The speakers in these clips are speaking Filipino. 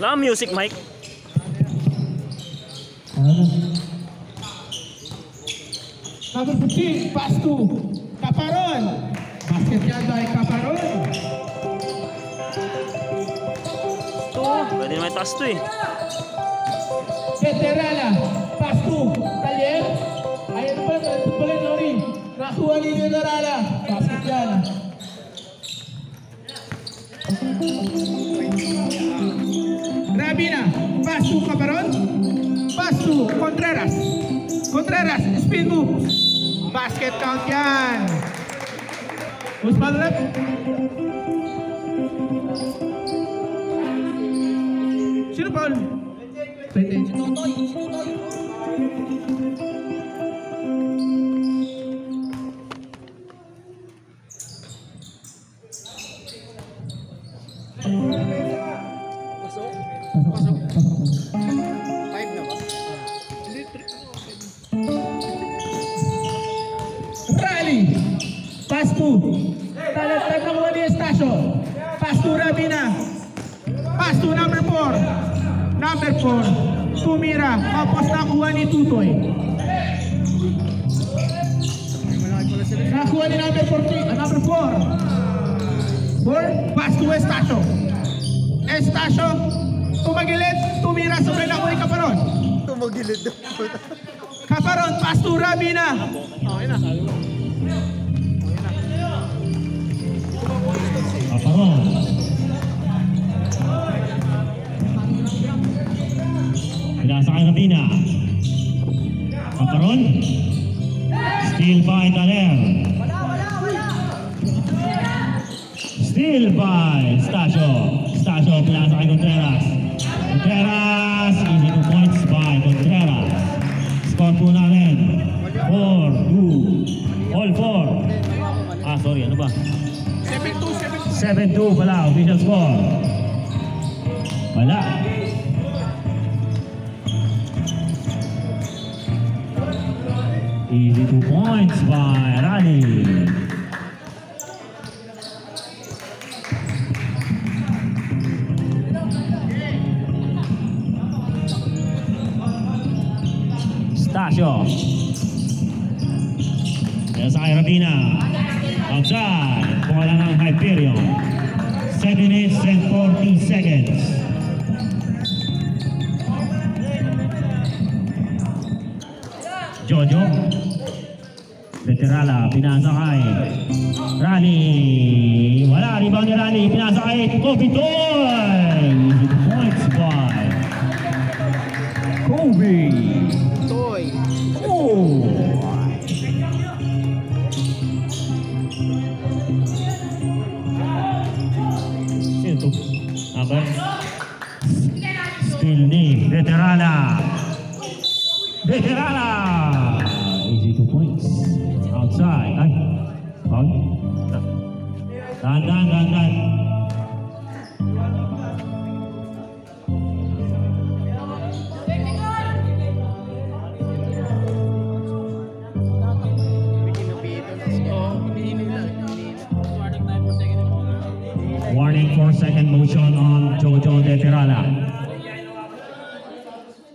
Wala music, Mike. Number 15, pass to Caparon. Basket yan by Caparon. Ito, pwede naman taas ito eh. Veterana, pass to Taller. Ayan ba, tutuloy Nori. Nakuha ni Veterana. Basket yan. Rabina, pass to Caparon. Pass to Contreras. Contreras, spin move. Basket count yan. Who's foul left? Sino foul? Rally. Pass to Talatag ng Juan Estacio. Pass to Rabina. Pass to number 4. Number 4. Tumira. Tapos nakuha ni Tutoy. Nakuha ni number 14. Number 4. 4. Pass to Estacio. Estacio. Tumagilid. Tumira. Sabay na kuha ni Caparon. Tumagilid. Caparon. Pass to Rabina. Okay na. Caparon. Pinasa kay Rabina. Caparon. Steal by Taller. Steal by Estacio. Estacio pinasa kay Contreras. Contreras. Easy 2 points by Contreras. Score po namin 4-2. All 4. Ah, sorry, ano ba? 7-2 pala, official score. Wala. Easy 2 points by Rally. Estacio. Kaya sa kay Rabina. Outside. Bola ng Hyperion. 7 minutes and 40 seconds. Jojo. Veterana. Pinasa kay Rally. Wala. Rebound ni Rally. Pinasa kay Kobe Toy. 2 points by Kobe. Toy. Oh. Sino to? Abar? Still ni Veterana. Veterana. Easy 2 points. Outside. Ay. Foul. Dahan. Warning for second motion on Jojo Veterana.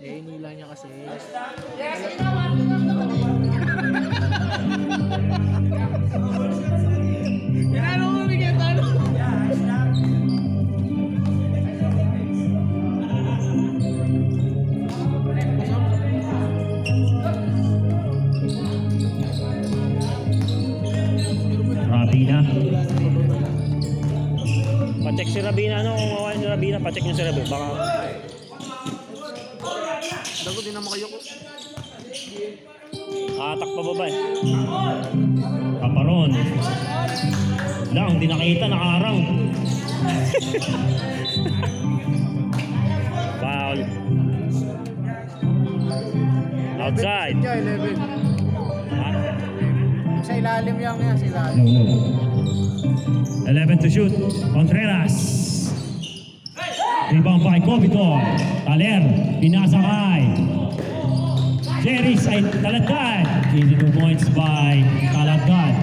Nila niya kasi. Rabina. Pacheck si Rabina, ano? Kung mawain si Rabina, pacheck niyo si Rabina. Baka... Dago din naman kayo ko. Atak pa baba eh. Caparon. Lang, hindi nakita, nakaarang. Foul. Outside. 11. Ha? Sa ilalim yan sa ilalim. No. 11 to shoot. Contreras. Rebound by Kobitor. Taller. Pinasa kay Jerry ay Talagad. Easy 2 points by Talagad.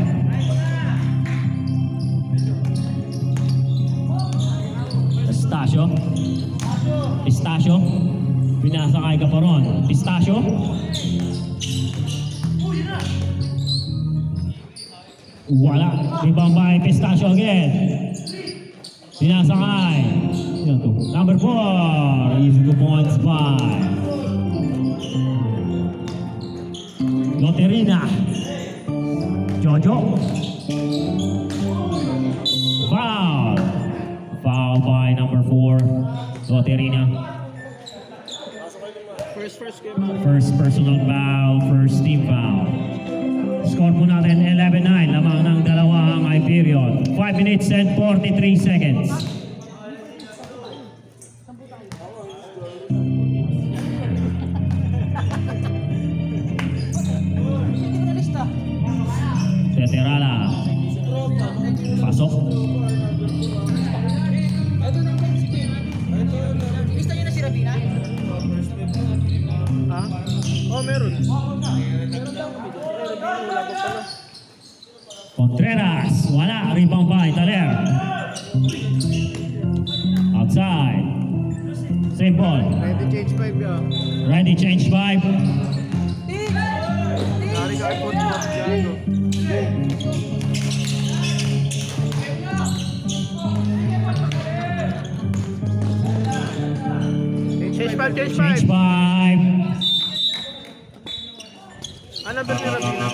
Pistacio. Pistacio. Pinasakay ka pa ron. Pistacio. Wala. Ibang by Pistacio again. Pinasakay. Yan to. Number 4. Easy 2 points by Loterina. Jojo. Foul. Foul by number 4. Loterina. First personal foul, first team foul. Score po natin 11-9. Lamang ng dalawang ay period. 5 minutes and 43 seconds. Teterala. Pasok. Lista niyo na si Rabina? Ha? Oh, meron. Contreras. Wala. Rebound by Taler. Outside. Same ball. Ready change 5 ya. Ready change 5. Nari ka iPhone 4 dyan. Change 5, change 5. Change 5. Ano ba ni Rabina?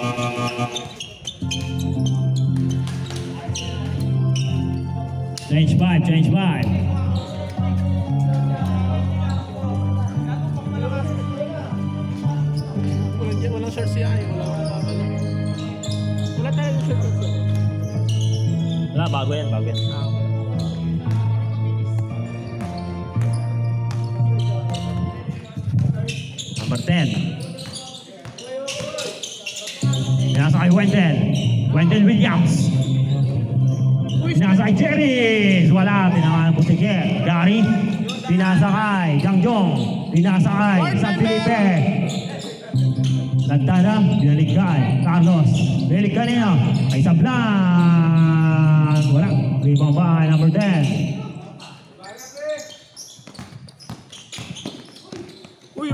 Change 5. Change 5. Walang short siya ay. Wala tayong short. Wala, bago yan, bago yan. Number 10. Nasa kay Wendell. Wendell Williams. Nasa kay Jerry. Wala. Tinamaan po si Gary. Pinasa kay Jangjong. Pinasa kay San Felipe. Lagtada. Binalik kay Carlos. Binalik kanina. Kay Sablan. Wala. Rebound by number 10. Uy,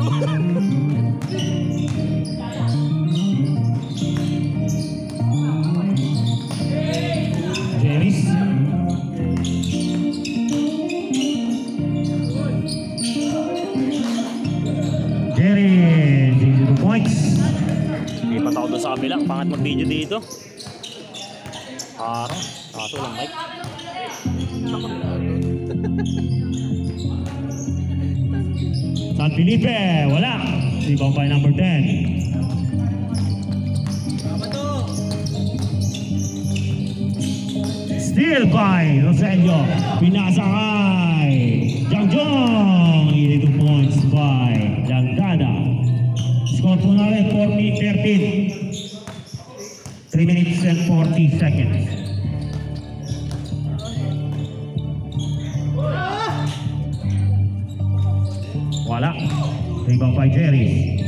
Jerry's. Jerry, 2 points. Lipat ako doon sa kabila. Pangat mag-video dito. Parang, kaso lang mic. San Felipe, wala. Rebound by number 10. Steal by Roselio. Pinasa kay Jangjong. 82 points by Langdada. Score po natin 40-13. 3 minutes and 40 seconds. Wala. Rebound by Jerry.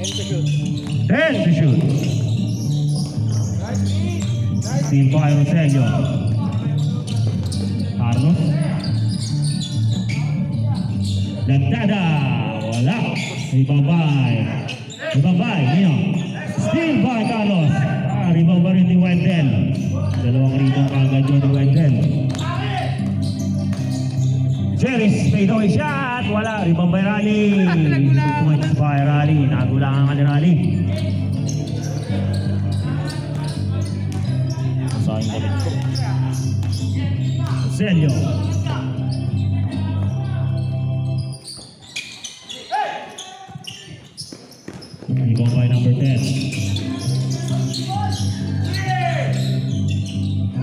10 to shoot. Steal by Roselio. Carlos. Lagdada. Wala. Rebound by Nino. Steal by Carlos. Rebound ba rin ni Wendell. Dalawang rebound agad yun ni Wendell. Jerry's fadeaway shot. Wala. Rebound by Rally. 2 points by Rally. Nagulangan ka ni Rally. Sayang damit ko. Celio. Rebound by number 10.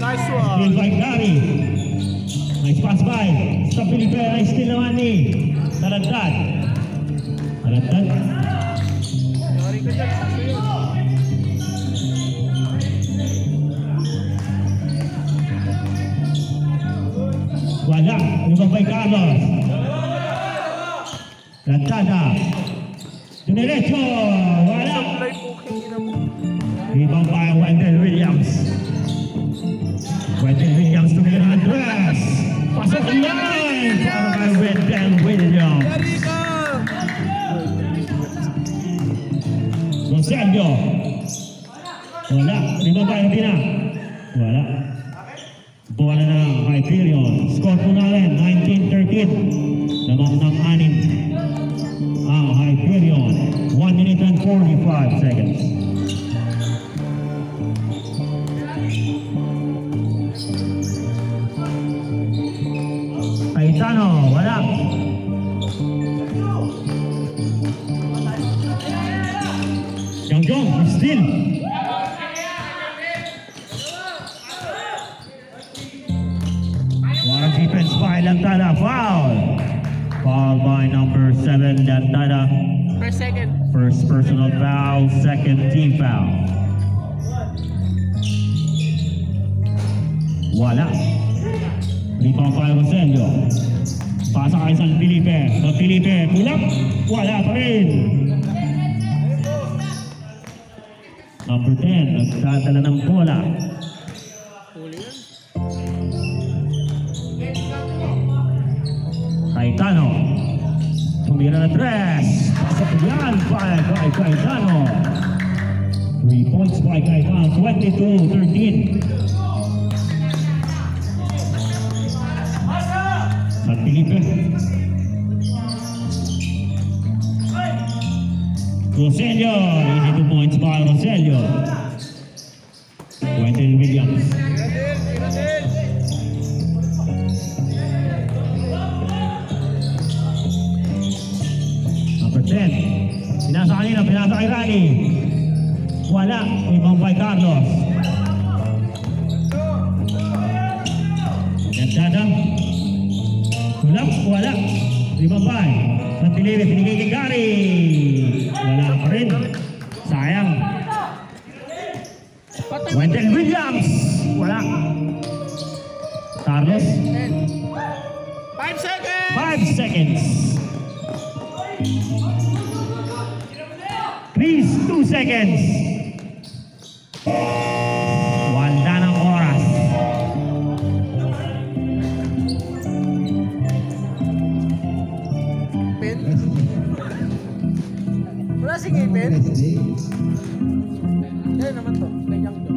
nice Steal one. by Gary. Nice pass by. Sa Felipe ay steal naman ni Talagtad. Talagtad. Nari ka dyan. Sakto yun. Wala. Rebound by Carlos. Talagtada. Dinerecho. Wala. Play poking ina mo. Rebound by Wendell Williams. Wendell Williams to the line. dress. Pasok line para kay Wendell Williams. Yari ka! Roselio. Wala. Lima ba yung tina? Wala. Bola na Hyperion. Score po natin 19-13. Lamang ng 6 ang Hyperion. 1 minute and 45 seconds. Cayetano, wala. Jongjong, still. Warang defense by Lantada, foul. Foul by number 7, Lantada. Per second. First personal foul, second team foul. Wala. Rebound by Roselio. Pasa kay San Felipe. San Felipe, pull up. Wala pa rin. Number 10, nagdadala ng bola. Huli yan. Cayetano. Tumira na dress. Pasok yan by Cayetano. 3 points by Cayetano. 22-13. San Felipe. Roselio. Easy 2 points by Roselio. Wendell Williams. Number 10. Pinasa kanina, pinasa kay Rani. Wala. Ibang by Carlos. Nagdada. Tulap, wala. Ibang by. San Felipe, pinigay kay Gary. Wala pa rin. Sayang. Wendell Williams. Wala. Carlos. 5 seconds! 5 seconds. Please, 2 seconds. Wala ng oras. Pen? Wala sige, pen? Yan naman to. Ganyan to.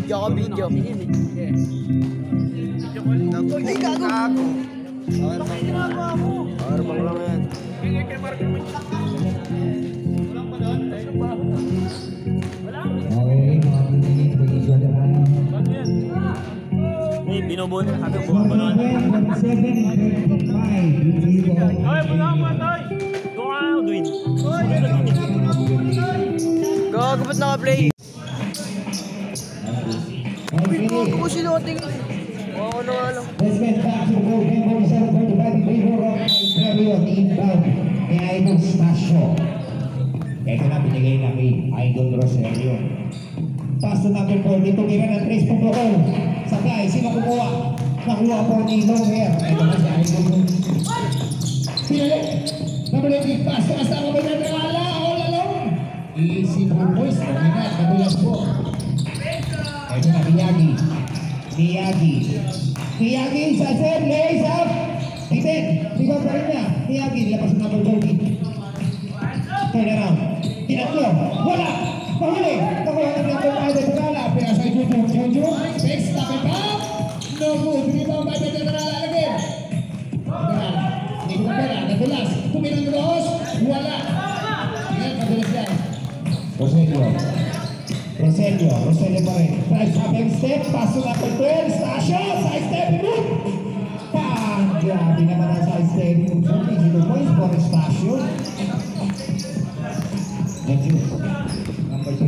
Video ko, video. Ay, gago! Arbang lang yan. May binubuo na sabi ko ba nun? Ay, muna mo, Toy! Doon ka na, Dwayne. Gago, ba't naka-play? Uy, gago ko siloting. Oo, ano nga lang. Let's get back to the goal game number 7 by the favor of Hyperion inbound ni Idol Stasio. Ito na binigay na kay Idol Roselio. Pass to number 4 dito kira ng 3 punto goal. Sakay, sino kumuha? Nakuha po ni Lower. Ito na si Idol. Pinalik. Number 8, pass to kasama ba yan? Wala, all alone. Easy for boys. Pagkakat, nabulas po. Ito na, Miyagi. Miyagi sa set, lays up. Titin, sigaw pa rin niya. Miyagi, lapas na number 30. Turn around. Tinatlo, wala. Mahuli. Nakuha na number 5 at Tarala. Pinasa ito po, Jojo. Fix, tap it up. No good. Rebound by the Tarala again. Hindi ko pera, nadulas. Tuminang Ross, wala. Yan, nadulas yan. Roselio pa rin. Drive up and step, paso na per 12, Stasio, side step, move! Grabe naman ang side step, easy to points for Stasio. Thank you. Number 3,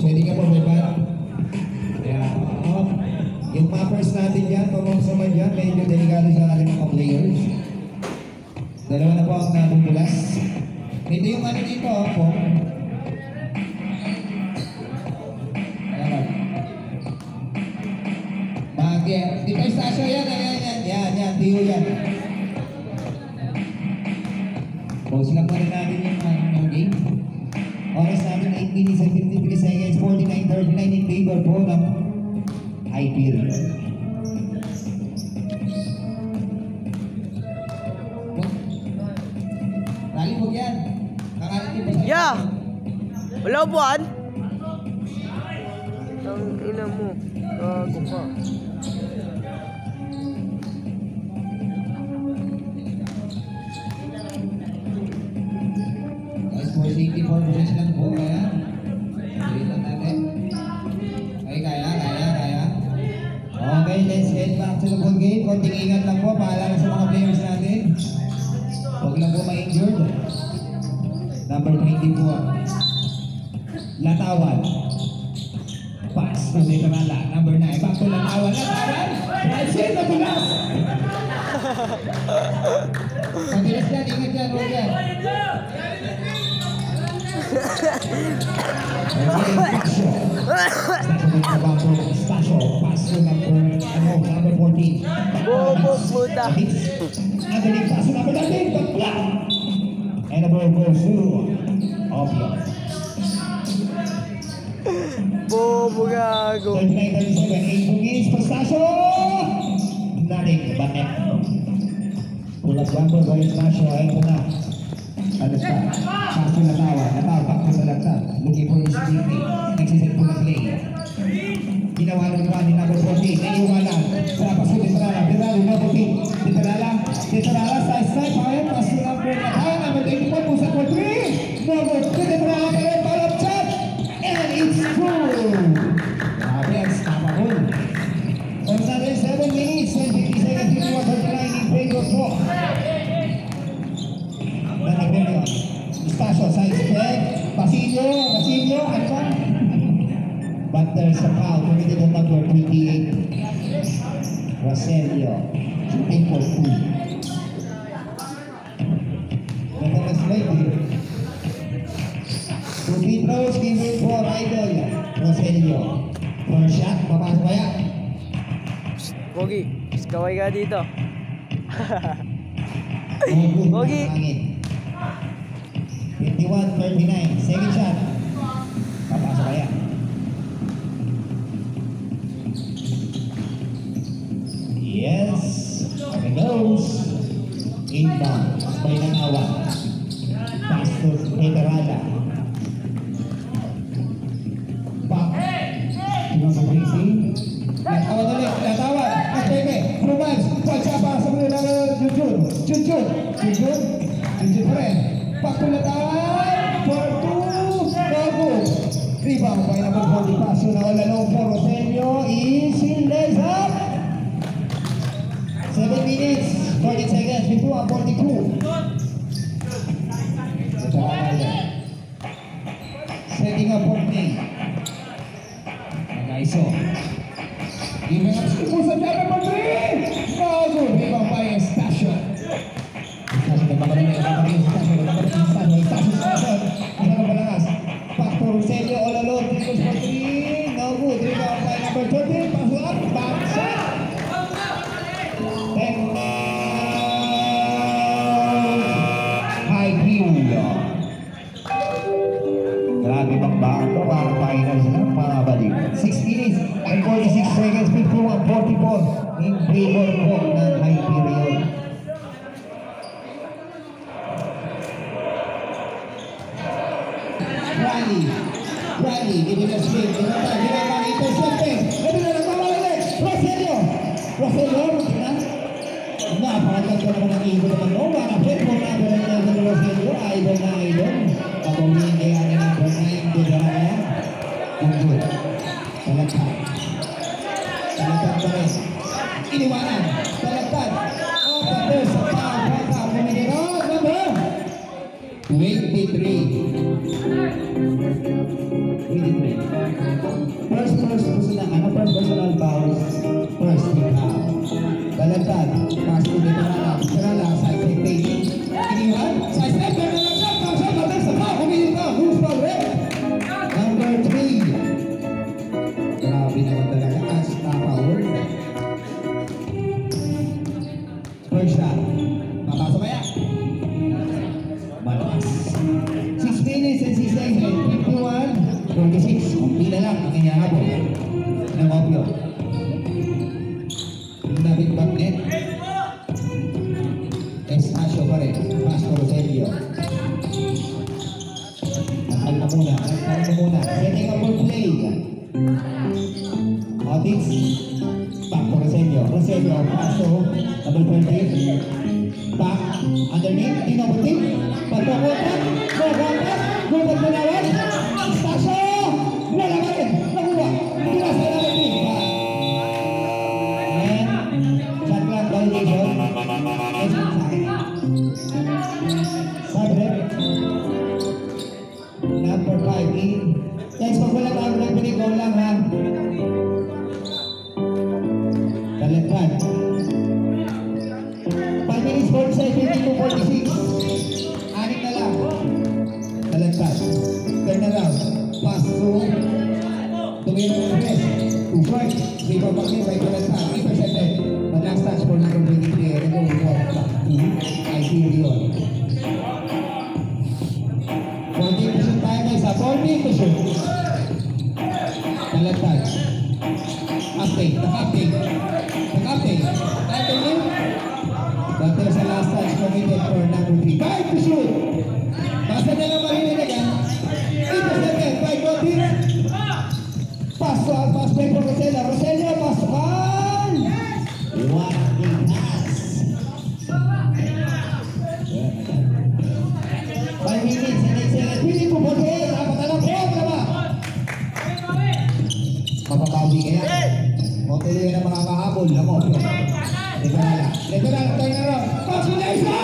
Pwede ka po, may bat? Yung mappers natin yan, pamang sa man yan, medyo delikado sa ating mga players. Dalawa na po ang nabubulas. Ito yung ano dito, po. Di ba Stasio yan? Yan, tiyo yan. Pause lang pa rin natin yung game. Oras natin 8 minutes and 39 in favor po ng Hyperion. Lagi po yan. Kakalitin po sa Yeah! Wala buwan? Ang ina mo. Gago ka. For safety purposes lang po, kaya dito natin. Okay, kaya. Okay, let's get back to the ball game. Konting ingat lang po, paalala sa mga players natin. Huwag lang po ma-injured. Number 20 po. Latawan. Pass to Detrala. Number 9. Back to Latawan. Right side na tulas. Pagbilas yan, ingat yan, Roger. Stasio, pass to number 14. Bobo, puta. Underneath pass to number 13, but block. And the ball goes to Opio. Bobo, gago. 39-37, 8 bugis for Stasio. Nothing but net. Pull up one ball by Stasio, ito na. Understand? Pass to Natawa, back to Salagtan. Looking for his teammate. Nagsisit po na play. Ginawa ng run ni number 14. Naiiwanan. Sa paso Detrala. Number 15. Detrala sa side. Pass to number 9. Number 24 po sa 4-3. Number 2 Detrala kayo. Palap chat. And it's true. Grabe ang stopable. On Sunday, 7 minutes and 50 seconds. Ginawa sa line in favor po. Stasio, side step, Basilio, and one. But there's a foul committed on number 28. Roselio, shooting for 2. Natakas late. 2 free throws, given for Idol. Roselio. First shot, papasok kaya. Pogi, kaway ka dito. Pogi. 51-39, second shot. Papasok kaya. Yes, there it goes. Inbound, by Nanawa. Pass to Detrala. Back. Number 3. Natawa. Mas Pepe. Romance. Pagsa para sa mga Junjun pa rin. Back to Latawan for 2. Gago. Rebound by number 40. Paso na all alone for Roselio. Easy lays up. 7 minutes, 40 seconds. Before 42. Setting up for play. Nagaiso. Giving up to Pusa Jabber for 3. Gago. Rebound by Stasio. Back to Roselio all alone. Triggers for 3. No good. Rebound by number 13. Pass up. Back shot. High view. Grabe bang baan to? Parang finals na. Mga balik. 6 minutes and 46 seconds. 51-44 in favor po ng Hyperion. Riley, giving a swing. Ginagawa intercepting. Ito na nagmamala ulit. Roselio, napakaganda naman ang ibon naman. Manapit mo na ba ng Roselio? Idol na idol. Pagawin kaya ni number 9. Detrala. Unggol. Talagtad pa rin. Iniwanan. Talagtad. But there's a foul. Number 23. First personal foul. First team foul. Talagtad. Pass to Detrala. Side step page. Iniwan. Side step. There's a foul. Who's foul? Number 3. Grabe naman talaga. Asta power. First shot. Papasok kaya. Malakas. 6 minutes and 6 seconds. 51-46. Kumpila lang ang nangyari. Opio. David Bagnet. Estacio pa rin. Pastor Roselio. Kalma muna. Setting up for play. Otis. Back to Roselio. Paso. Double 20. Back. Underneath. Tino Putin. Pagkakutan. Gulbat Manawan. Estacio. Wala ka rin. Nakuha. Tira sa namin. Shotgun violation. Subject. Number 5 in. Guys, pag wala tayo lang pinigol lang ha. Talagkan. 5 minutes 47, 22:46. Anik na lang. Talagkan. Turn around. Pass through. Tumingin press. Too short. Zero back in by Talagkan. Intercepted. The last touch for number 23. Go back to Hyperion. 14 to shoot tayo guys ha. 14 to shoot. Talagkan. Update. Nag-update. Time to win. But there's a last touch committed for number 3. 5 to shoot. Basta na lang marinig again. 8-7. 5 Otis. Pass play for Roselio. Pass on. What a pass. 5 minutes. Pili po po siya. Dapat alam po. Mapapawi kaya. O tuloy na makakahabol. Lamo. Leteral. Turn around. Pass mo na isa.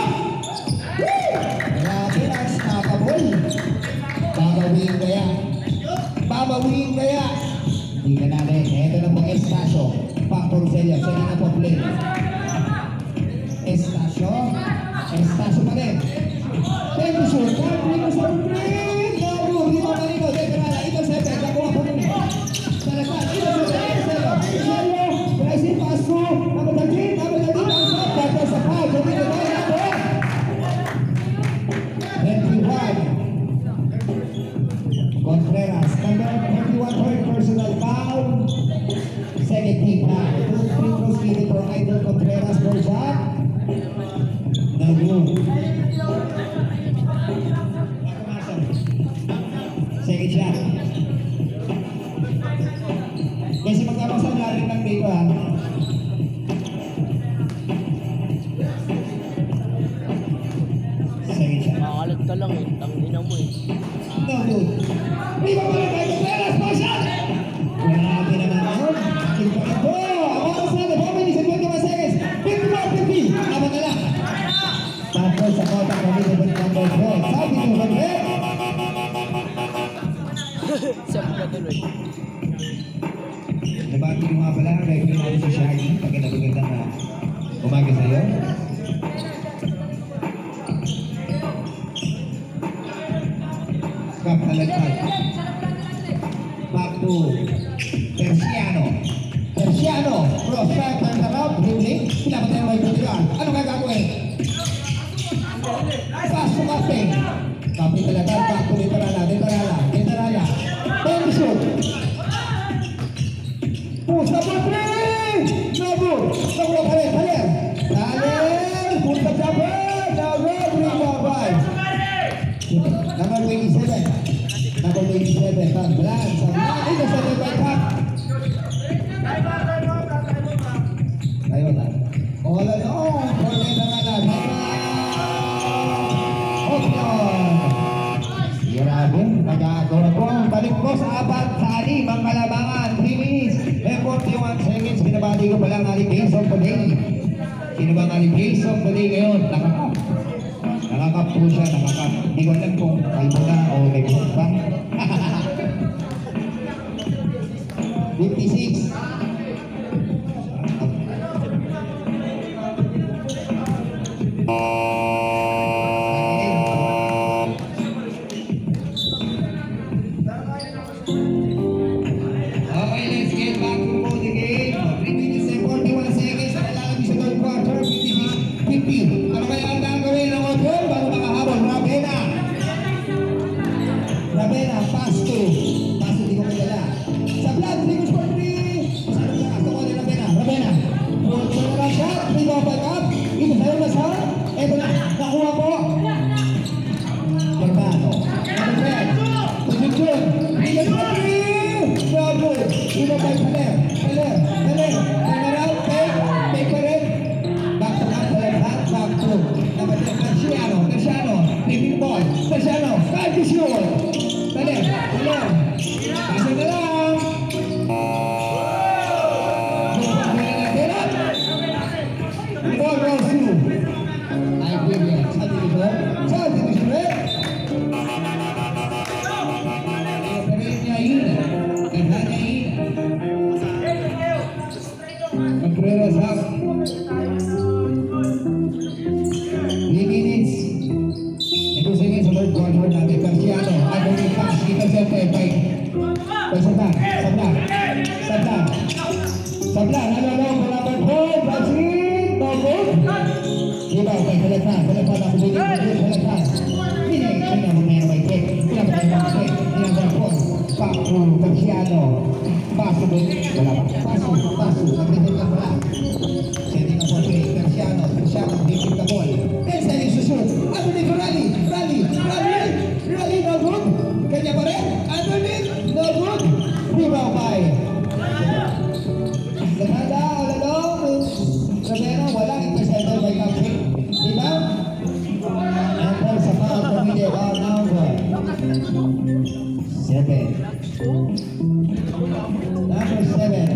Grabe na. Nakakabol. Babawiin kaya. Hindi ka natin. Ito na po Estacio. Back to Roselio. Sila na po play. Estacio pa rin. Thank you, sir. Thank you, Leteral. Ito 7. Nakuha po rin. Talagkan. Ito 7. Roselio. Rising pass through. Number 13. Tapos sa foul. Tumingin na ito. 21. Contreras. Number 31 point personal foul. Second team foul. Two free throws given for Idol Contreras for shot. No good. Second shot. Kasi magkakasal na rin lang dito ha. Second shot. Makalat ka lang eh. Tangina mo eh. No good. Viva para Idol Contreras for shot. Grabe naman yun. Ito. Abang sa 4 minutes and 21 seconds. 51-50. Abang na lang. Tapos sa kota kami sa number 4. Sabi ko ba rin? Sabi ka tuloy. Nabati mo nga pala, referee natin si Shaggy. Pagkatagaganda na umaga sa iyo. Scap Talagkan. Back to Terciano. Cross back, turn around, dribbling. Pinapat na yung may putigan. Ano kaya gagawin? Pass to Kapeng. Kapeng Talagkan, back to Leterala. Time to shoot. Push up for 3! No good! Nakuha ka rin, Taler! Push up jumper! Now good! 3-4-5. Number 27. Taglan. Ito sa by Cap. Tayo na. All along. Forget na nga lang. Grabe. Nagagawa po. Balik po sa 4-6 ang kalabangan. 3 minutes and 41 seconds. Binabati ko palang aling case of the day. Sino bang aling case of the day ngayon? Nakakap po siya. Hindi ko alam kung kalbo na o may point pa. 56. Okay, let's get back to the game. 3 minutes and 41 seconds. Nalalagay sa third quarter. 50. Ano kaya ang gagawin ng Otol bago makahabol? Ravena, pass to. Pass to, di ko madala. Sa blood, 3 for 3. Iba by Taler. Turn around, take pa rin. Back to back, back to. Number 10, Terciano. Living ball. Terciano, time to shoot. Taler. Pasok na lang. Ball rolls through. Ay, William. Sa division, eh? Magre-reserve. 3 minutes. Ito seconds sa third quarter natin. Terciano. Adonai pass. Intercepted by Sabla. Nalalaw ko number 4. That's it. No good. Ibaw kay Kalatan. Kalatan. Hindi mo may pick. Number 4. Back to Terciano. Paso. Nagdating lang pala. Setting up for 3. Terciano. Taking the ball. 10 seconds to shoot. Anthony for rally. No good. Kanya pa rin. Anthony. No good. Rebound by Lamada. All along. Rabena. Walang interceptor by Captain. Rebound. And ball sa foul. Pumili. Foul number 7. Number 7.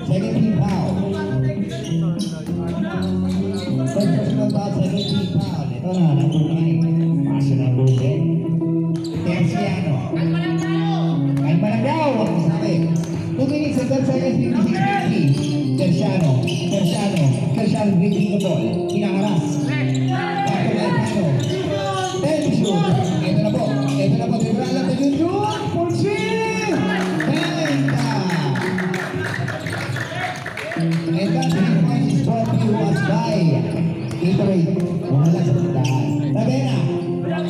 Second team foul. First personal foul, second team foul. Ito na, number 9. Paso number 10. Terciano. Kain pa lang daw. Ang sabi. 2 minutes and 10 seconds, 56-50. Terciano. Breaking the ball. Inaharas. Bato Terciano. 10 shoot. Ito na po. Tribal lang na yun. For 3. And that 3 points is brought to us by Gatorade. Wala sa tindahan. Tabena.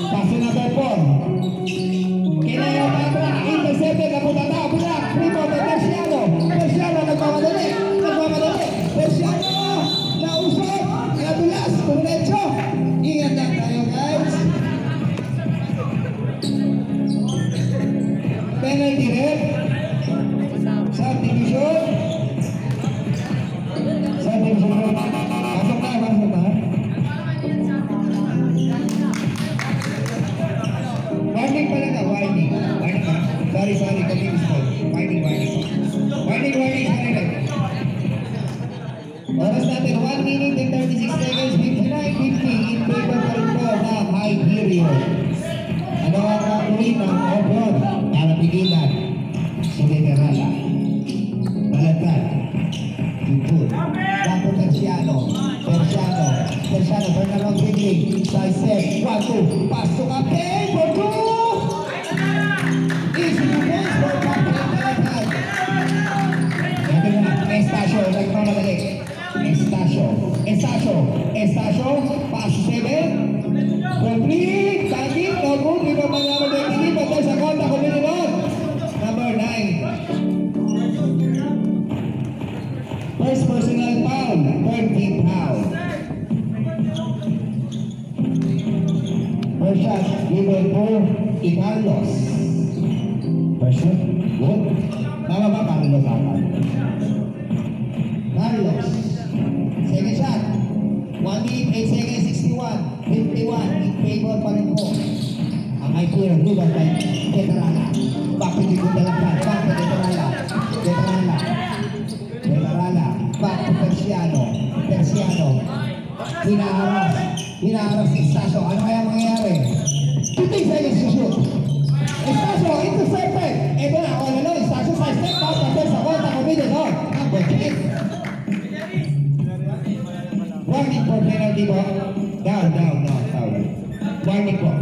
Paso number 4. Kinaya Pabra. Intercepted. Napunta na. Bulak. Primo by Terciano. Nagmamadali. Terciano. Nausap. Nadulas. Pumecho. Ingat lang tayo, guys. Penalty red. Subdivision. Pasok na. Warning pala na, warning. Sorry, confused ko. Warning. Oras natin, 1 minute and 36 seconds, 59-50 in favor pa rin po ng high period. Ano ang gagawin ng Obron para pigilan si Venerala? Balagtan. Input. Bato Terciano. Turn around quickly. Side step. 1-2. Pass to Captain. For 2. Easy defense for Captain Balagtan. Ito na. Estacio. Nagmamadali. Estacio. Pass 7. Complete. Tagin. No good. Di ba magmamadali? Patay sa konta. Kuminilon. Number 9. First personal foul, third team foul. First shot, given for Carlos. First shot, good. Tama ba, Carlos? Second shot, 1 minute, 8 seconds, 61, 51, in favor pa rin po. Ang high player, Ruben by Venerala. Back to the Venerala. Back to Terciano. Hinaharas si Estacio. Ano kaya mangyayari? 15 seconds to shoot. Estacio, intercepted. Ito na, all along. Estacio sa step out. Tapos sa konta, kumidin. Number 10. Warning for penalty po. Down. Warning po.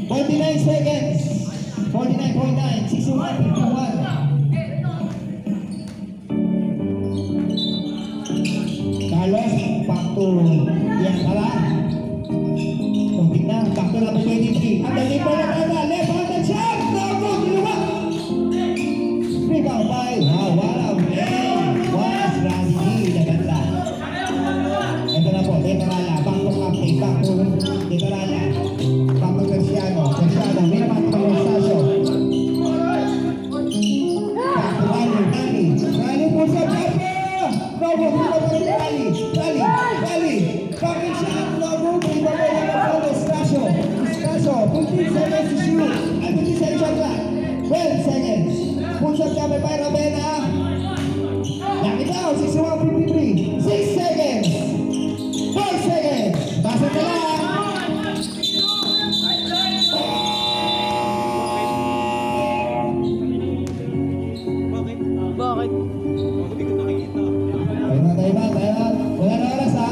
49 seconds. 49.9. 61-51. Carlos, back to Yankala. Kunting na, back to number 23. Ang dali po na tayo, left hand and shot! No good, diba? Rebound by, wala, was Randy, naganda. Ito na po, Venerala, back to Captain, Lobo, Rally. Fucking shot, Lobo, Viva Boy, Stasio, 15 seconds to shoot. 15 seconds shot clock. 12 seconds. Full shot cover by Ravena. Knock it down, 61-53. 6 seconds. 4 seconds. Basta ka lang. Bakit? Tayo ba? Wala na oras ha?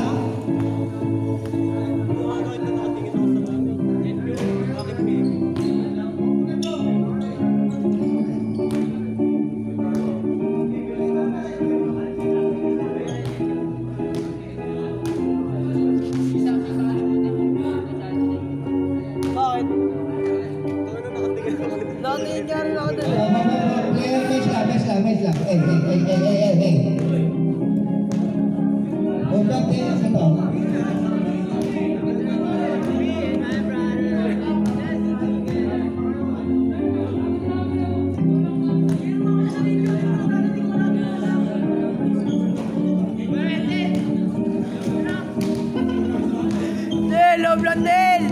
Bakit? Nakatingin ka rin ako dun. Player, match lang. Hey. Hold up din sa to. Loob lang, Del!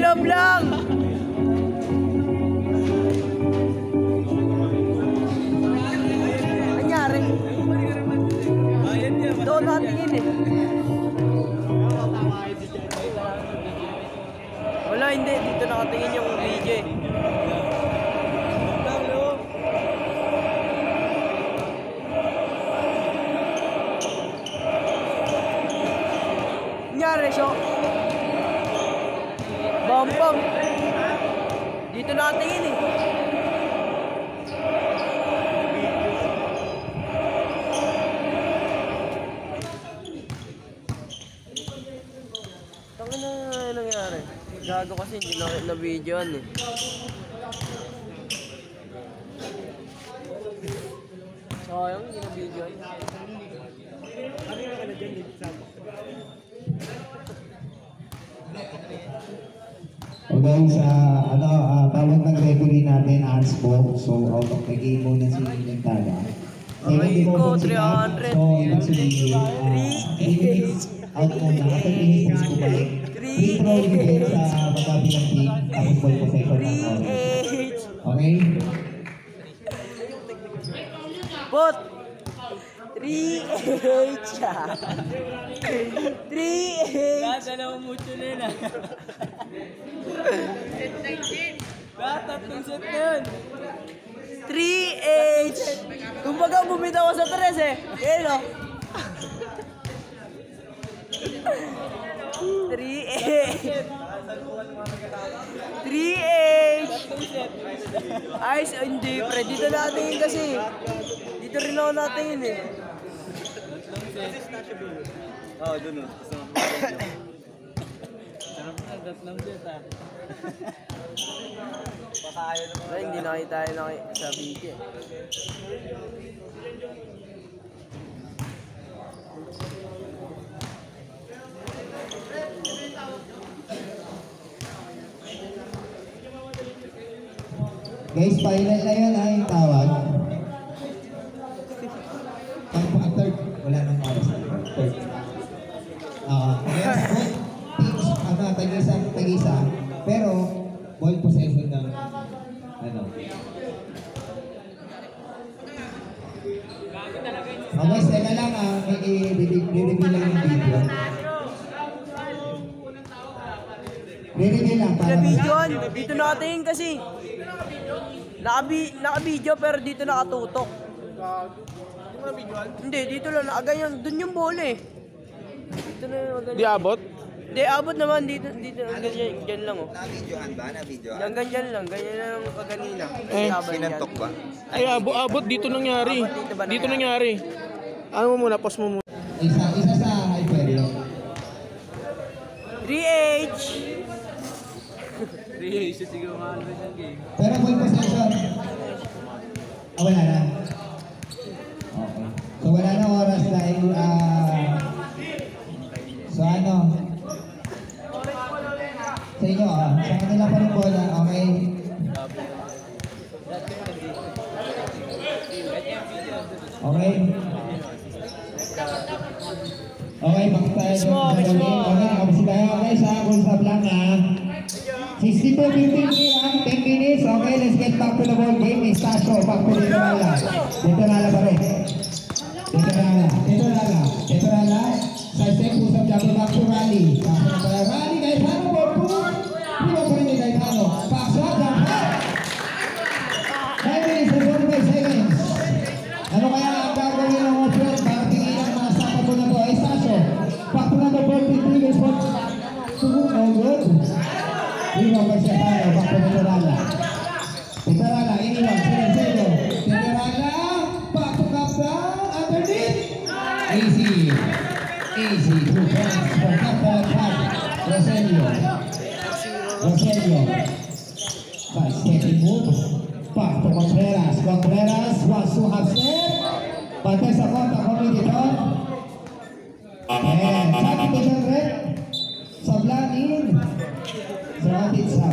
Loob lang! Nangyari? Doon natingin eh. Wala, hindi. Dito nakatingin yung DJ. Nangyari, so. Bam. Dito nakatingin eh. Tangin na nangyari. Gago kasi hindi na videoan eh. Sayang, hindi na videoan. Okay, sa tawag ng referee natin, handball. So, out of the game muna si Nintala. Okay, ko, 300. So, ibig sabihin, 3 out muna. After 3 hits, bumalik. Free throw ibigay sa magkabilang team. Tapos ball possession ng all. Okay? Bot! 3H! 3H! Dadalaw mo mucho nila. Tatlong set na yun. 3H! Kumbaga bumitaw ko sa 3 eh. Yan o. 3H! 3H! Ay, hindi pre. Dito natingin kasi. Dito rin ako natingin eh. Oo, dun o. Tatlong set ah. Ay, hindi nakita sa video. Guys, final na yun yung tawag. Third, wala nang oras. Third. Both teams, tag-isa. Pero, ball possession ng, guys, teka lang may i-review lang yung video. Review lang para Naka-videoan, dito nakatingin kasi. Naka-video pero dito nakatutok. Hindi, dito lang nakaganyan. Doon yung bola eh. Dito na yung ganyan. Di abot? Hindi, abot naman dito. Ganyan, dyan lang oh. Na-videohan ba? Na-videohan? Ganyan lang. Ganyan lang kaganina. Sinantok ba? Ay, abot dito nangyari. Dito nangyari. Ano mo muna, pause mo muna. isa sa Hyperion. 3H! Pero ball possession. Wala na. Okay. So wala na oras dahil so sa inyo sa kanila pa rin bola, okay? Okay? Okay, bakit tayo? Mix mo. Okay, kapag tayo. Okay, sa Gulsab lang ha. 62-53 10 minutes. Okay, let's get back to the ball game. Estacio, back to Tetorala. Tetorala pa rin. Tetorala. Side-step, pusap, jump back to Rally. Rally, Gaetano, ball pull. Pulo pa rin ni Gaetano. Back shot, jump back. 9 minutes and 45 seconds. Ano kaya ang gagawin ng offense para tingin ang mga sapat mo na to? Estacio, back to number 43 years old. No good. Iniwan pa siya tayo, back to Tetorala. Tetorala, iniwan, Silencio. Tetorala, back to Capta, underneath. Easy. 2 points for Capta Pat. Roselio. Side-stepping move. Back to Contreras. Contreras wants to have step. Pantay sa konta, committed. And sabi ko siya rin. Sablanin. Surrounded sa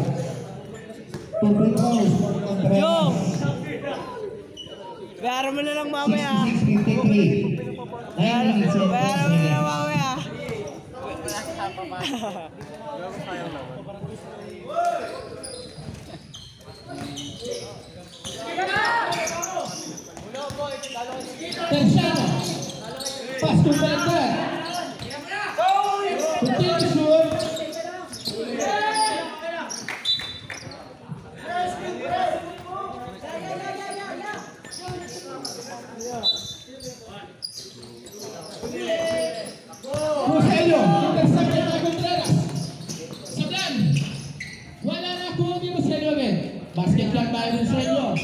2 free throws for Contreras. Yo! Bayaran mo na lang mamaya. 66-53. 9 minutes and 4 Bayaran mo na lang seconds. mamaya. Terciano. Pass to Bender. Continue to shoot. Rogelio, intercepted by Contreras. Sablan. Wala na kuha ni Rogelio again. Basket clock by Rogelio.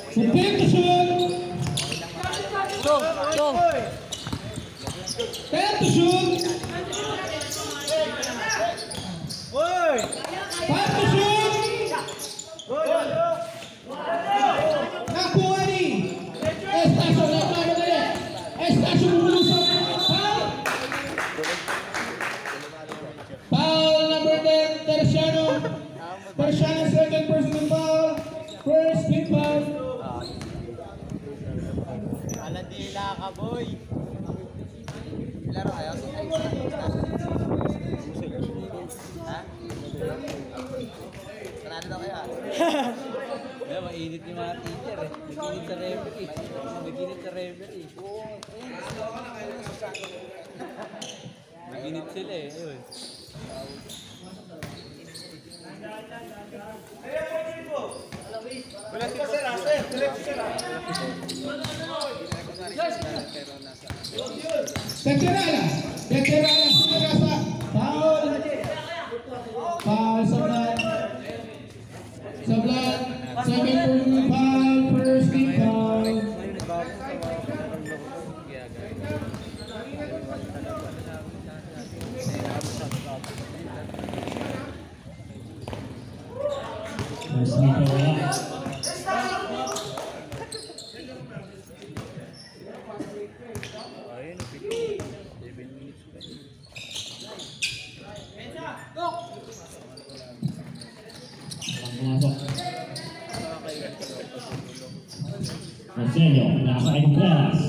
Continue to shoot. Chong! Time to shoot. Time to shoot. Nakuha ni Estacio. Estacio bumulusok. Foul number 10, Terciano. Terciano, second personal foul. First big foul. Aladila ka, boy! Laro kayo? Ha? Sarado na kaya? Kaya mainit yung mga teacher eh. Nag-init sa referee. Nag-init sila eh. Ayun. Tetorala, sumagasa. Foul. Foul, Sablan. Second personal foul, first team foul. First free throw wala. Pumasok. Roselio, nasa kay Contreras.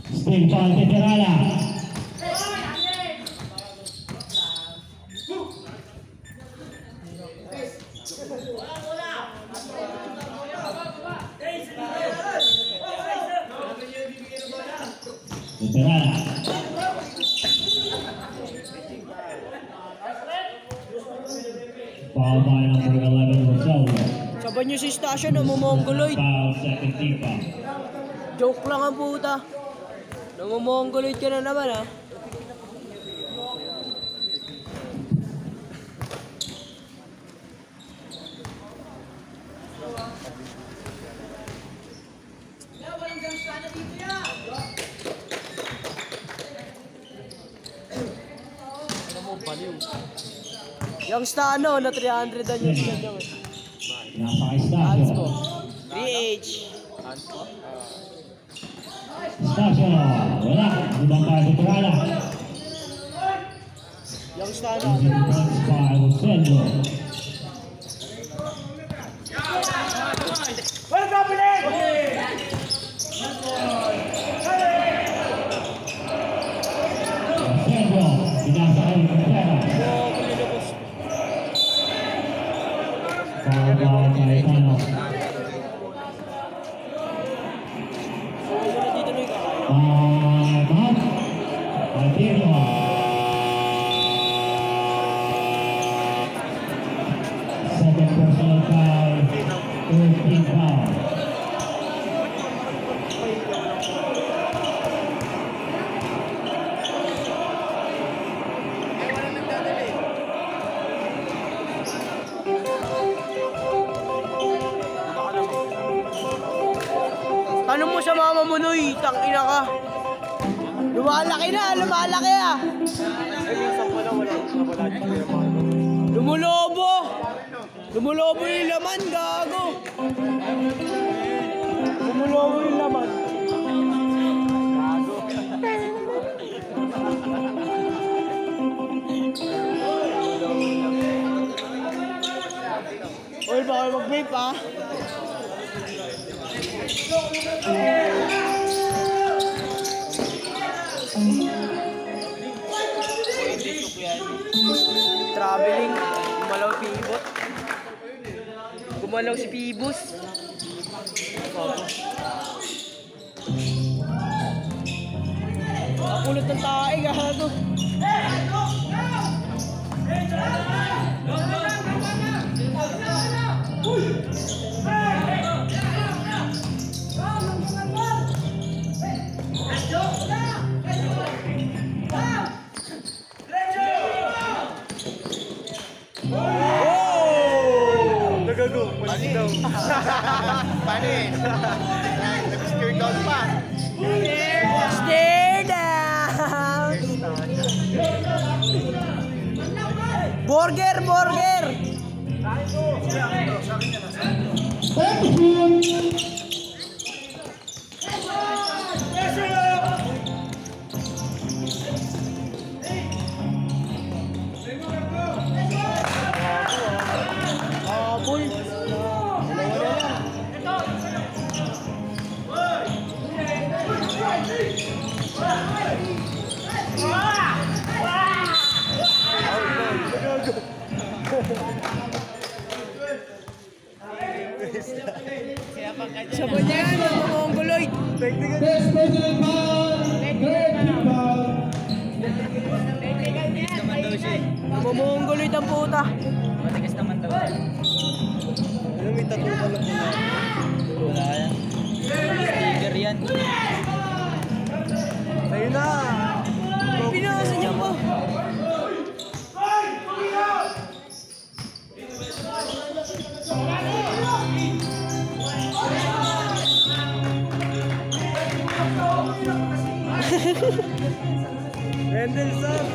Steal foul, Tetorala. Tetorala. Foul by number 11, Roselio. Saban nyo si Stasio na mumongoloid. Foul, second team foul. Joke lang ang puta. Namumongoloid ka na naman ha. Yung Stano na 300 ang yung siya. Nasa kay Hands ko. Estacio. 3H. Estacio, wala. Ibang pa, Tetorala. Yung Using points by Rosendo. Rosendo, binasa kay Rivera. Foul by Cayetano. Time out. Continue. Second personal foul, 13 foul. Tanong mo sa mama mo, Noy, tangina ka. Lumalaki na, lumalaki ah. Lumulobo. Lumulobo yung laman, gago. Lumulobo yung laman. Oy, baka mag-vape ah. Traveling, gumalaw pivot. Gumalaw si Pibus. Kapulot ng tae, gago. Paano eh? Nag-steer down pa. Stare down! Burger, burger! Sabon niya yan, yung mga ongoloid. Best personal foul, 13 foul. Mga ongoloid ang puta. Matigas naman daw. Alam, may tattoo ka lang muna. Wala yan. Sticker yan. Ayun na! Pinasa niya po. Mendelssohn!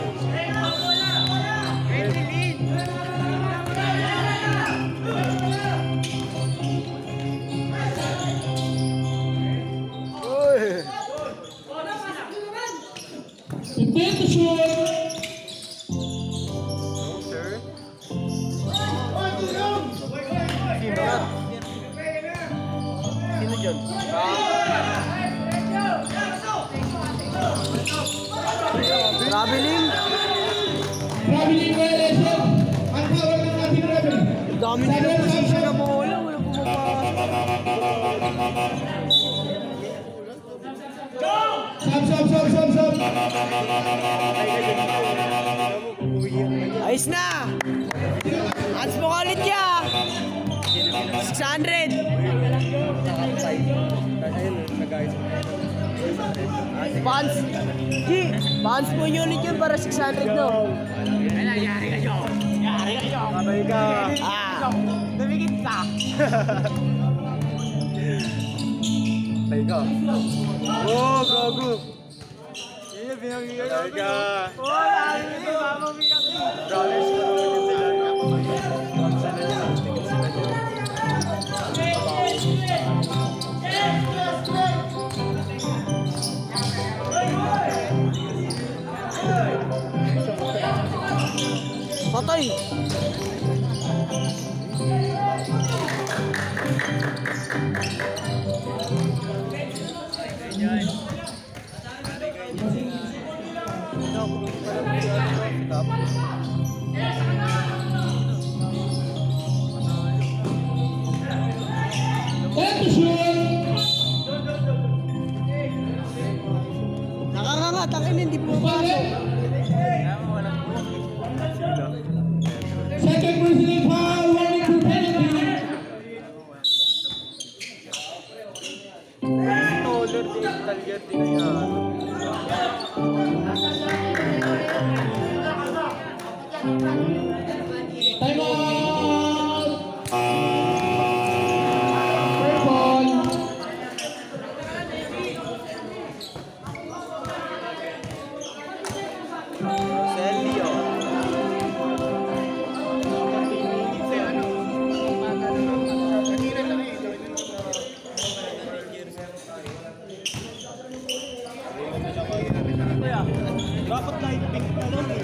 Prepare to shoot. Sino dyan? Traveling. Traveling violation. Ang power ng ating rebel. Dami nila position na bola. Wala pumapasok. Stop. Ayos na! Ans mo ka ulit ya! 600! Pants! G! Pants mo yun ulit yun para 600 no? Sabay ka! Ah! Tumigit ka! Sabay ka! Oh, gago! Yun yung pinag-iyak. Sabay ka! Oh, lalo yun! Mamamiyak yun! Promise ko naman yung sila. Mamsa na niya. laki. Nakakanga, takin hindi pumapasok. Second personal foul, warning for penalty. Taller din, talyer din na yan. Time out! Fair ball. Celio. Dapat light pink na lang eh.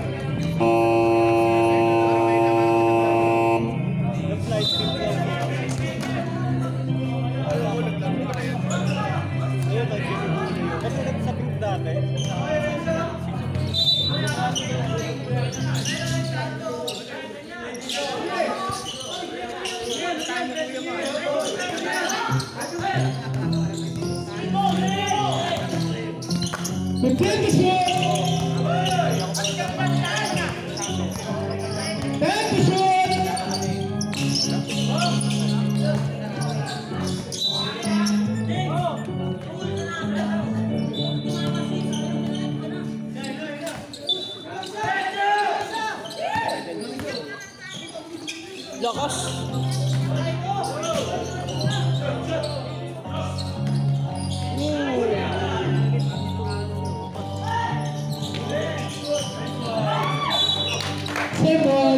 Dapat light pink na lang eh. Ayun, light pink na lang. Kasi sa pink dati. Begin the shot! And the Lakas. same ball.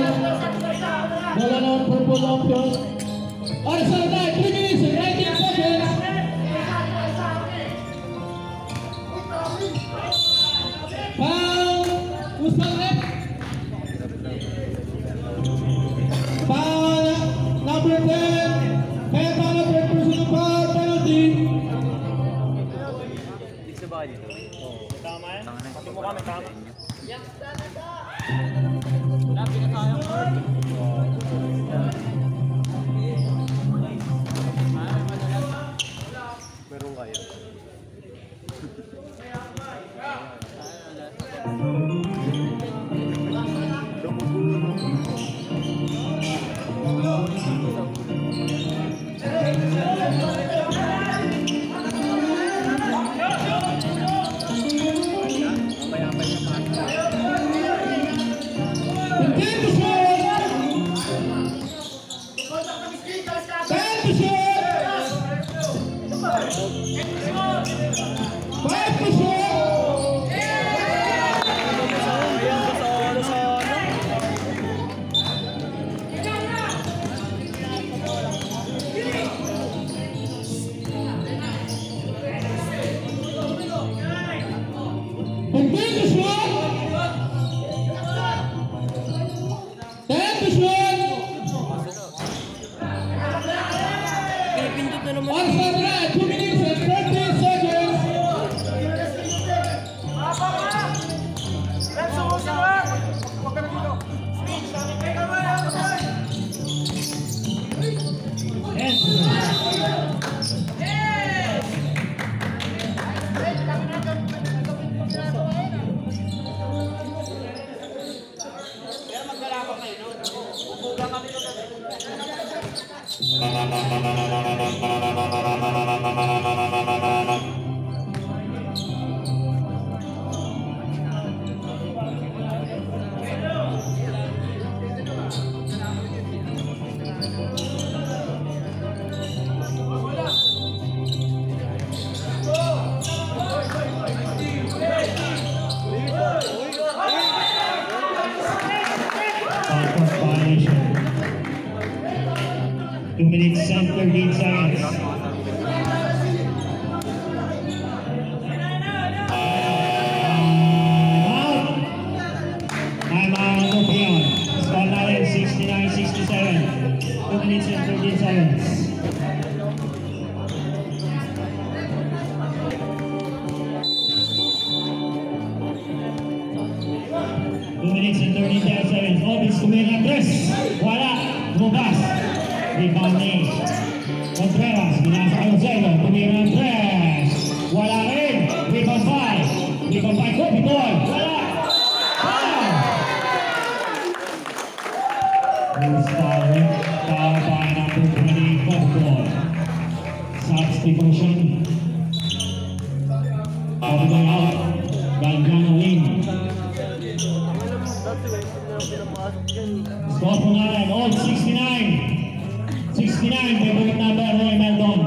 Wala na ang purple option. Oras na tayo, 3 minutes and 19 seconds. Foul! Who's on left? Foul! Number 10. Kaya para third personal foul, penalty. Tama yan? Pati mo kami, tama. Meron kaya. Begin the shot! Time the shot! Five the shot! Begin the shot! Time the shot! Pinipindot na naman. On Sandra, 2 minutes and 30 seconds. Violation. 2 minutes and 13 seconds. Time out of beyond. Score 2 minutes and 37 seconds. Obis tumira 3. Wala. Lumabas. Rebound ni Contreras. Binasa kayo Zeno. Tumira 3. Wala rin. Rebound 5. Rebound 5. Kobe Boy. Wala. First foul by number 20, Kobe. Substitution. Kobe Boy out. Galgano in. Score po natin, old 69. 69, favorite number, Roy Meldon.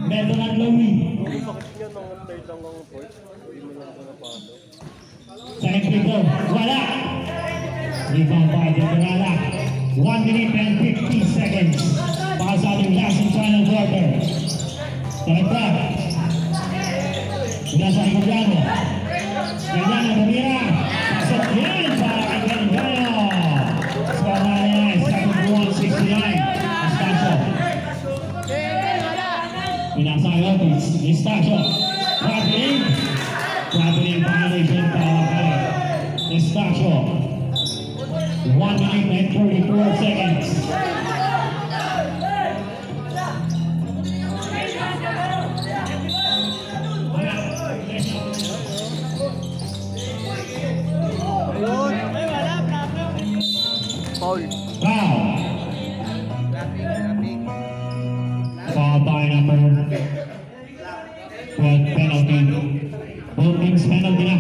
Meldon at Louie. Second free throw, wala. Rebound by Deterala. 1 minute and 50 seconds. Para sa ating last and final quarter. Talagtag. Mula sa Galgano. Galgano tumira. Pasok yan para kay Galgano. Score na yan. 71-69. Estacio. Pinasa kayo. Estacio. Traveling. Traveling violation para kay Estacio. 1 minute and 34 seconds. Foul. Foul. Foul by number 12, penalty. Both teams penalty na.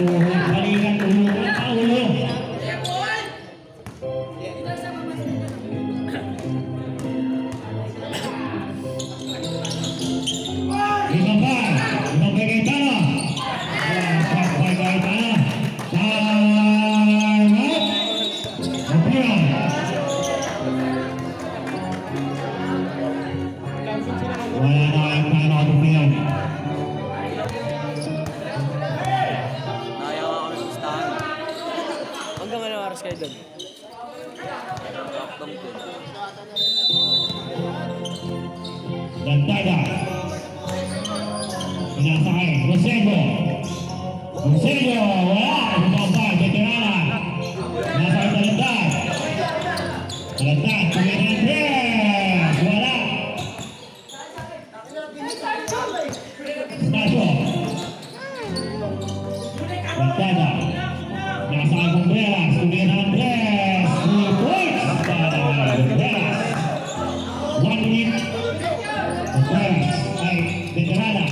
Balikan ulo ng paulo. Ibabay Gaetano. Ibabay Gaetano. Time out. Opinion. Wala na yung time out opinion. Kayo doon. Dagdaga. Pinasakay. Rosego. Rosego. Wala. Ibabay. Veterana. Pinasakay Talagtag. Talagtag. Tumira 3. Wala. Estacio. Dagdaga. Pinasakay Contreras. Tumira 3. 3 points. Para Contreras. 1 minute. Contreras ay Veterana.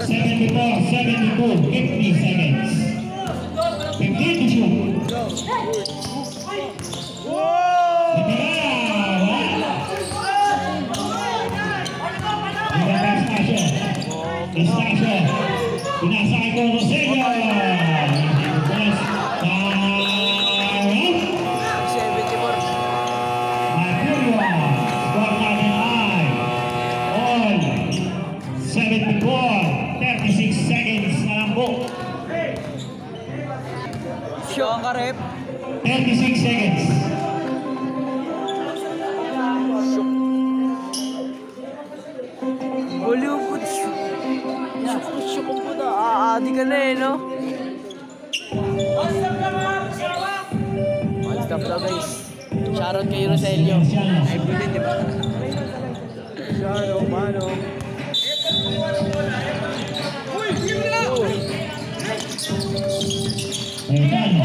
74, 72, 50 seconds. 15 to shoot. Veterana. Ibaba Estacio. Estacio. Pinasakay ko Rosego. Show ka rep. 36 seconds. Hollywood shoot. Shoot ko po na. Aadi ka na eh, no? One stop na guys. Shoutout kay Roselio. Ay, pwede, di ba? Shoutout, mano. Gaetano.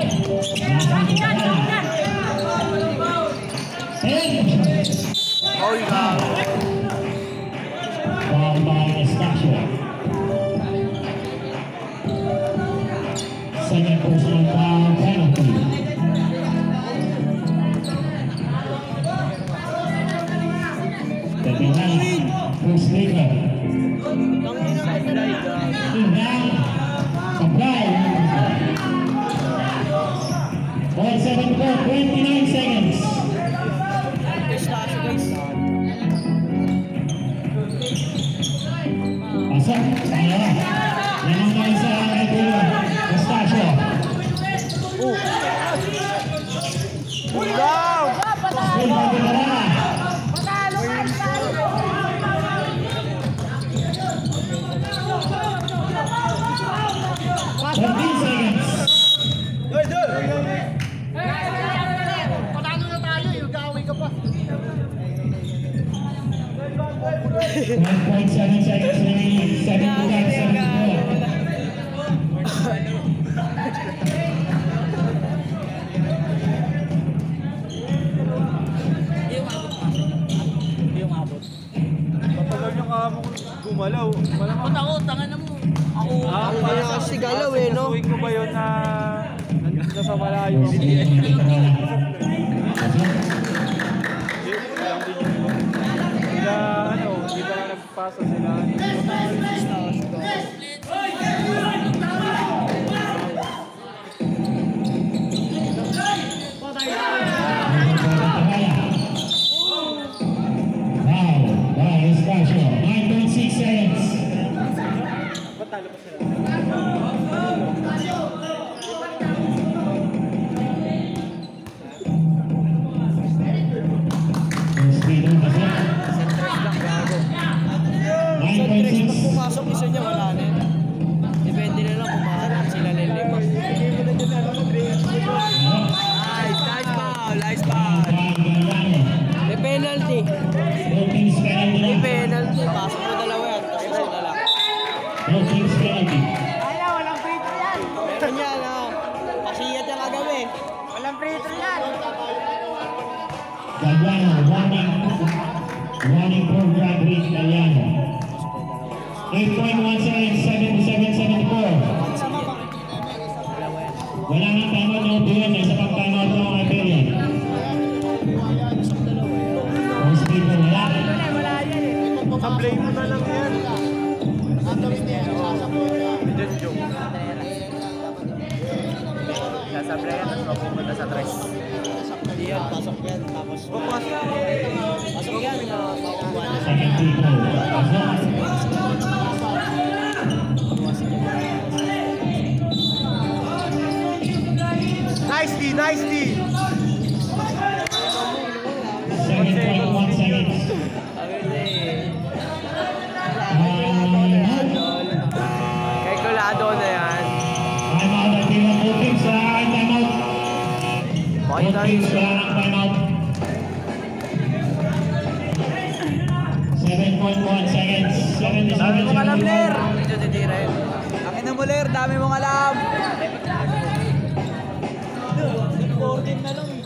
Oh, ikaw. Foul by Estacio. Second personal foul penalty. Veterana. First leader. Supply. Ball 7 for 29 seconds. 1.7 seconds remaining. 75-74. Matagal niyo ka mo gumalaw. Ba't ako? Tangan na mo. Ako. Ako Hindi na kasi galaw eh, no? Suwing ko ba yun na nasa malayo ako? Sila, ano, hindi pa na nagpasa sila. Wow, Estacio. 9.6 seconds. Speed on the set. Sa tres, 9.6. pag pumasok isa niya, wala na yun. Depende na lang kung makakap sila lilima. Nice foul, nice foul. May penalty. Philippines penalty May na. penalty. Pasok mo dalawa yan, tapos isa na lang. Philippines penalty. Meron yan, ha? Pasiyat yung kagabi. Galliano, warning program with Galliano. 8.1 seconds, 77-74. Wala nang timeout na upuan, isa pang timeout na mga Iberian. Ang speed mo, wala. Sablay mo na lang yan. Just joke. Sasablay yan, tapos mapupunta sa tres. Hindi yan, pasok yan. Tapos, pasok yan, makukuha na. Second free throw. Pasok. Nice D, nice D. 7.1 seconds. Kay Colado na yan. Timeout at team ng Philippines. Wala kang timeout. Philippines, wala kang timeout. 7.1 seconds. 77 Dami mong alam, Ler! 74. Dito titira yun. Akin na mo, Ler. Dami mong alam. 14 na lang.